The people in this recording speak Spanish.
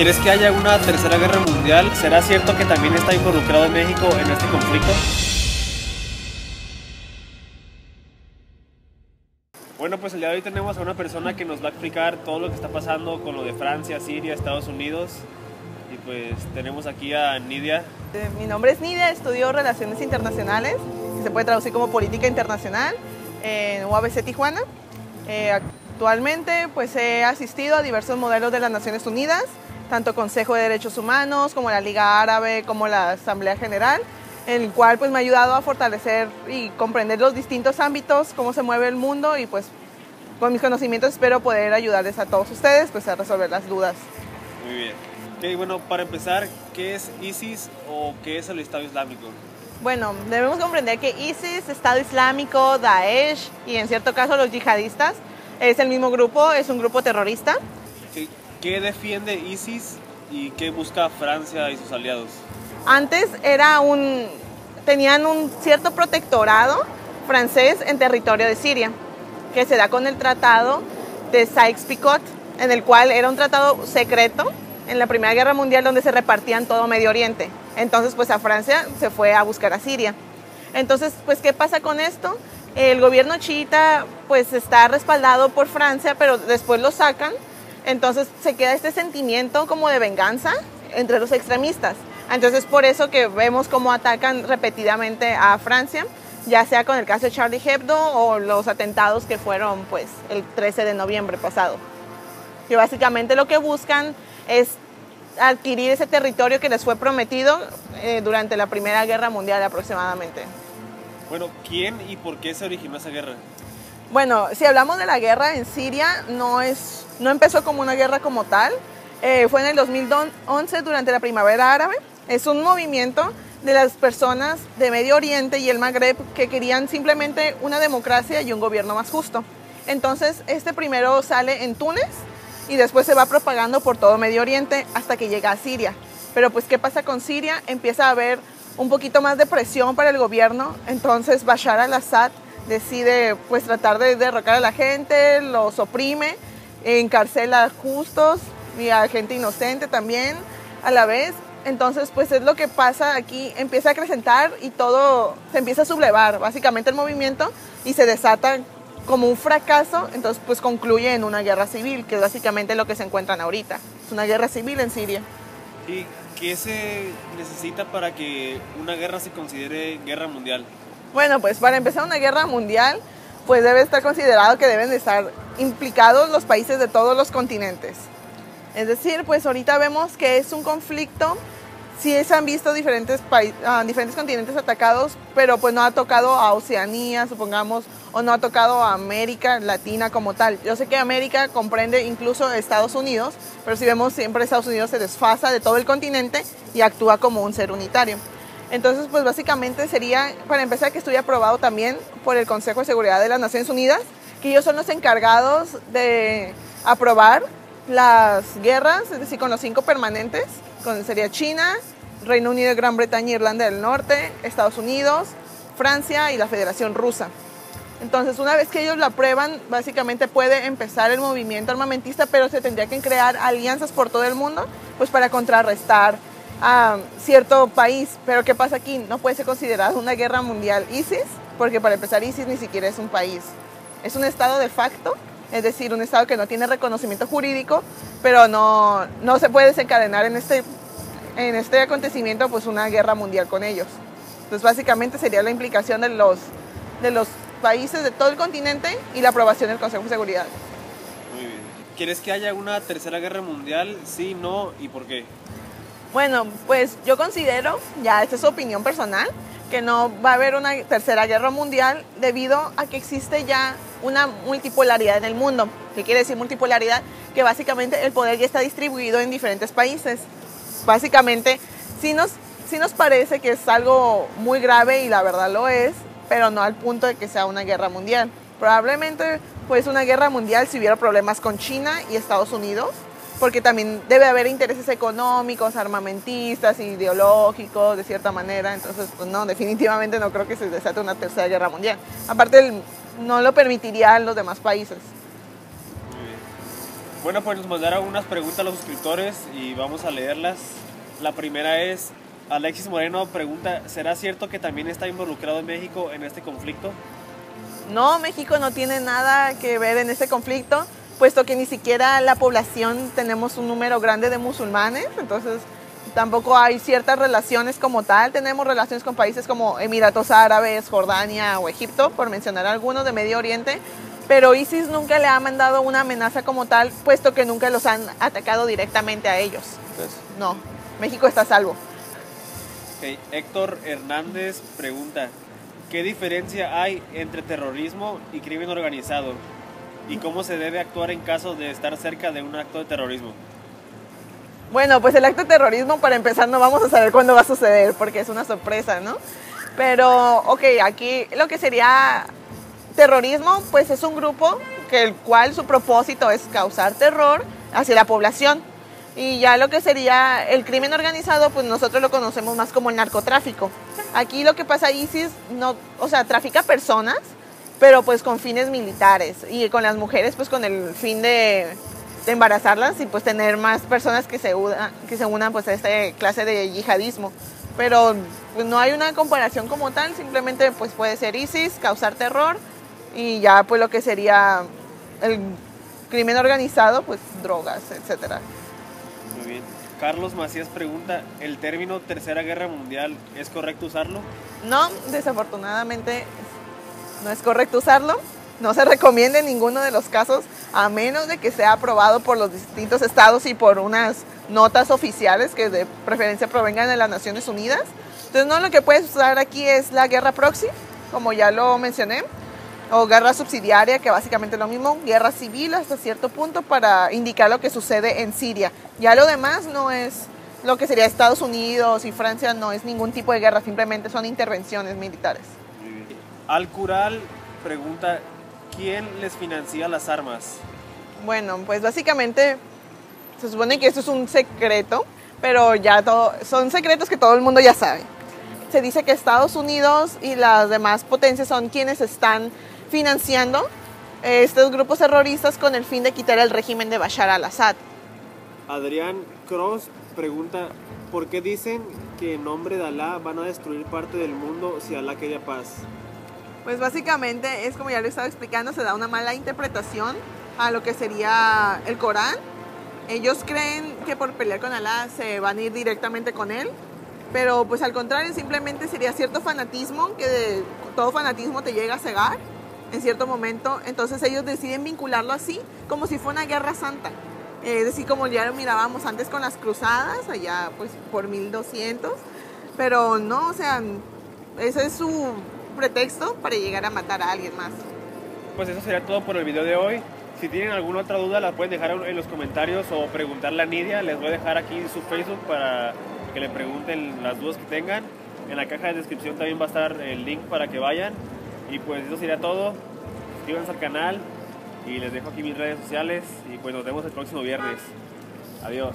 ¿Quieres que haya una tercera guerra mundial? ¿Será cierto que también está involucrado México en este conflicto? Bueno, pues el día de hoy tenemos a una persona que nos va a explicar todo lo que está pasando con lo de Francia, Siria, Estados Unidos. Y pues tenemos aquí a Nidia. Mi nombre es Nidia, estudio Relaciones Internacionales, que se puede traducir como Política Internacional, en UABC Tijuana. Actualmente pues he asistido a diversos modelos de las Naciones Unidas, tanto Consejo de Derechos Humanos, como la Liga Árabe, como la Asamblea General, en el cual pues me ha ayudado a fortalecer y comprender los distintos ámbitos, cómo se mueve el mundo, y pues con mis conocimientos espero poder ayudarles a todos ustedes pues a resolver las dudas. Muy bien. Okay, bueno, para empezar, ¿qué es ISIS o qué es el Estado Islámico? Bueno, debemos comprender que ISIS, Estado Islámico, Daesh y en cierto caso los yihadistas es el mismo grupo, es un grupo terrorista. Okay. ¿Qué defiende ISIS y qué busca Francia y sus aliados? Antes tenían un cierto protectorado francés en territorio de Siria, que se da con el tratado de Sykes-Picot, en el cual era un tratado secreto en la Primera Guerra Mundial donde se repartían todo Medio Oriente. Entonces pues a Francia se fue a buscar a Siria. Entonces pues ¿qué pasa con esto? El gobierno chiita pues está respaldado por Francia, pero después lo sacan. Entonces se queda este sentimiento como de venganza entre los extremistas. Entonces por eso que vemos cómo atacan repetidamente a Francia, ya sea con el caso de Charlie Hebdo o los atentados que fueron pues el 13 de noviembre pasado. Que básicamente lo que buscan es adquirir ese territorio que les fue prometido durante la Primera Guerra Mundial aproximadamente. Bueno, ¿quién y por qué se originó esa guerra? Bueno, si hablamos de la guerra en Siria, no empezó como una guerra como tal. Fue en el 2011 durante la Primavera Árabe. Es un movimiento de las personas de Medio Oriente y el Magreb que querían simplemente una democracia y un gobierno más justo. Entonces, este primero sale en Túnez y después se va propagando por todo Medio Oriente hasta que llega a Siria. Pero pues, ¿qué pasa con Siria? Empieza a haber un poquito más de presión para el gobierno. Entonces, Bashar al-Assad decide pues tratar de derrocar a la gente, los oprime, encarcela a justos y a gente inocente también a la vez. Entonces pues es lo que pasa aquí, empieza a acrecentar y todo se empieza a sublevar básicamente el movimiento y se desata como un fracaso. Entonces pues concluye en una guerra civil, que es básicamente lo que se encuentran ahorita, es una guerra civil en Siria. ¿Y qué se necesita para que una guerra se considere guerra mundial? Bueno, pues para empezar una guerra mundial, pues debe estar considerado que deben de estar implicados los países de todos los continentes. Es decir, pues ahorita vemos que es un conflicto, sí se han visto diferentes continentes atacados, pero pues no ha tocado a Oceanía, supongamos, o no ha tocado a América Latina como tal. Yo sé que América comprende incluso Estados Unidos, pero si vemos siempre Estados Unidos se desfasa de todo el continente y actúa como un ser unitario. Entonces, pues básicamente sería, para empezar, que estuviera aprobado también por el Consejo de Seguridad de las Naciones Unidas, que ellos son los encargados de aprobar las guerras, es decir, con los 5 permanentes, sería China, Reino Unido, Gran Bretaña, Irlanda del Norte, Estados Unidos, Francia y la Federación Rusa. Entonces, una vez que ellos lo aprueban, básicamente puede empezar el movimiento armamentista, pero se tendría que crear alianzas por todo el mundo, pues para contrarrestar a cierto país. Pero ¿qué pasa aquí? No puede ser considerado una guerra mundial ISIS, porque para empezar ISIS ni siquiera es un país, es un estado de facto, es decir, un estado que no tiene reconocimiento jurídico, pero no se puede desencadenar en este acontecimiento pues una guerra mundial con ellos. Entonces básicamente sería la implicación de los países de todo el continente y la aprobación del Consejo de Seguridad. Muy bien. ¿Quieres que haya una tercera guerra mundial? Sí, no, ¿y por qué? Bueno, pues yo considero, ya esta es su opinión personal, que no va a haber una tercera guerra mundial debido a que existe ya una multipolaridad en el mundo. ¿Qué quiere decir multipolaridad? Que básicamente el poder ya está distribuido en diferentes países. Básicamente, sí nos parece que es algo muy grave y la verdad lo es, pero no al punto de que sea una guerra mundial. Probablemente pues una guerra mundial si hubiera problemas con China y Estados Unidos, porque también debe haber intereses económicos, armamentistas, ideológicos, de cierta manera. Entonces, pues no, definitivamente no creo que se desate una tercera guerra mundial. Aparte, no lo permitirían los demás países. Bueno, pues nos mandaron unas preguntas a los suscriptores y vamos a leerlas. La primera es, Alexis Moreno pregunta, ¿será cierto que también está involucrado en México en este conflicto? No, México no tiene nada que ver en este conflicto, puesto que ni siquiera la población tenemos un número grande de musulmanes, entonces tampoco hay ciertas relaciones como tal. Tenemos relaciones con países como Emiratos Árabes, Jordania o Egipto, por mencionar algunos de Medio Oriente, pero ISIS nunca le ha mandado una amenaza como tal, puesto que nunca los han atacado directamente a ellos. Entonces, no, México está a salvo. Okay. Héctor Hernández pregunta, ¿qué diferencia hay entre terrorismo y crimen organizado? ¿Y cómo se debe actuar en caso de estar cerca de un acto de terrorismo? Bueno, pues el acto de terrorismo, para empezar, no vamos a saber cuándo va a suceder, porque es una sorpresa, ¿no? Pero, ok, aquí lo que sería terrorismo, pues es un grupo el cual su propósito es causar terror hacia la población. Y ya lo que sería el crimen organizado, pues nosotros lo conocemos más como el narcotráfico. Aquí lo que pasa, ISIS, no, o sea, trafica personas, pero pues con fines militares. Y con las mujeres, pues con el fin de embarazarlas y pues tener más personas que se unan pues a esta clase de yihadismo. Pero pues no hay una comparación como tal, simplemente pues puede ser ISIS, causar terror, y ya pues lo que sería el crimen organizado, pues drogas, etcétera. Muy bien. Carlos Macías pregunta, ¿el término Tercera Guerra Mundial es correcto usarlo? No, desafortunadamente no es correcto usarlo. No se recomienda en ninguno de los casos, a menos de que sea aprobado por los distintos estados y por unas notas oficiales que de preferencia provengan de las Naciones Unidas. Entonces, no, lo que puedes usar aquí es la guerra proxy, como ya lo mencioné, o guerra subsidiaria, que básicamente es lo mismo, guerra civil hasta cierto punto para indicar lo que sucede en Siria. Ya lo demás no es lo que sería Estados Unidos y Francia, no es ningún tipo de guerra, simplemente son intervenciones militares. Al-Kural pregunta, ¿quién les financia las armas? Bueno, pues básicamente se supone que esto es un secreto, pero ya son secretos que todo el mundo ya sabe. Se dice que Estados Unidos y las demás potencias son quienes están financiando estos grupos terroristas con el fin de quitar el régimen de Bashar al-Assad. Adrián Cross pregunta, ¿por qué dicen que en nombre de Alá van a destruir parte del mundo si Alá quería paz? Pues básicamente es como ya lo he estado explicando, se da una mala interpretación a lo que sería el Corán. Ellos creen que por pelear con Alá se van a ir directamente con él, pero pues al contrario, simplemente sería cierto fanatismo, que todo fanatismo te llega a cegar en cierto momento. Entonces ellos deciden vincularlo así, como si fuera una guerra santa. Es decir, como ya lo mirábamos antes con las cruzadas, allá pues por 1200, pero no, o sea, ese es su pretexto para llegar a matar a alguien más. Pues eso sería todo por el video de hoy. Si tienen alguna otra duda la pueden dejar en los comentarios o preguntarle a Nidia. Les voy a dejar aquí su Facebook para que le pregunten las dudas que tengan. En la caja de descripción también va a estar el link para que vayan. Y pues eso sería todo. Suscríbanse al canal y les dejo aquí mis redes sociales. Y pues nos vemos el próximo viernes. Adiós.